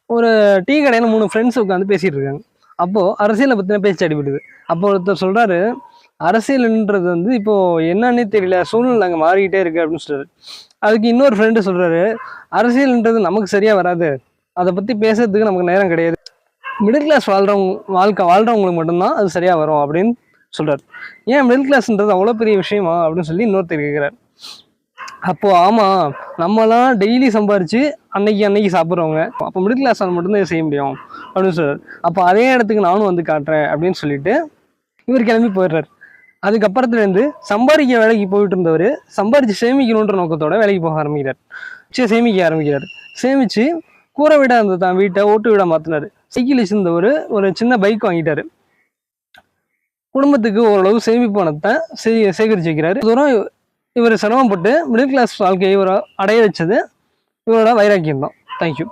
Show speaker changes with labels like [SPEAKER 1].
[SPEAKER 1] ஒரு டீ கடையில் 3 ஃப்ரெண்ட்ஸ் உட்காந்து பேசிகிட்டு இருக்காங்க. அப்போது அரசியலை பற்றின பேச்சு அடிபடுது. அப்போ ஒருத்தர் சொல்கிறாரு, அரசியல்ன்றது வந்து இப்போது என்னன்னே தெரியல, சூழ்நிலை அங்கே மாறிக்கிட்டே இருக்குது அப்படின்னு சொல்கிறாரு. அதுக்கு இன்னொரு ஃப்ரெண்டு சொல்கிறாரு, அரசியல்ன்றது நமக்கு சரியாக வராது, அதை பற்றி பேசுறதுக்கு நமக்கு நேரம் கிடையாது, மிடில் கிளாஸ் வாழ்க்கை வாழ்கிறவங்களுக்கு மட்டும்தான் அது சரியாக வரும் அப்படின்னு சொல்கிறார். ஏன் மிடில் கிளாஸ்ன்றது அவ்வளோ பெரிய விஷயமா அப்படின்னு சொல்லி இன்னொருத்தர் கேட்குறாரு. அப்போது ஆமாம், நம்மலாம் டெய்லி சம்பாரித்து அன்னைக்கு சாப்பிட்றவங்க, அப்போ மிடில் கிளாஸால் மட்டும்தான் இதை செய்ய முடியும் அப்படின்னு சொல்கிறார். அப்போ அதே இடத்துக்கு நானும் வந்து காட்டுறேன் அப்படின்னு சொல்லிட்டு இவர் கிளம்பி போயிடுறாரு. அதுக்கப்புறத்துலேருந்து சம்பாதிக்க வேலைக்கு போயிட்டு இருந்தவர் சம்பாரித்து சேமிக்கணுன்ற நோக்கத்தோட வேலைக்கு போக ஆரம்பிக்கிறார். சேமிக்க ஆரம்பிக்கிறார். சேமித்து கூரை வீடாக இருந்த தான் வீட்டை ஓட்டு வீடாக மாற்றினார். சைக்கிள் வச்சிருந்தவர் ஒரு சின்ன பைக் வாங்கிட்டார். குடும்பத்துக்கு ஓரளவு சேமிப்பு பணத்தை சேகரித்து வைக்கிறாரு. தூரம் இவர் சிரமப்பட்டு மிடில் கிளாஸ் வாழ்க்கையை இவரை அடைய வச்சது இவரோட வைராக்கியம் தான். தேங்க்யூ.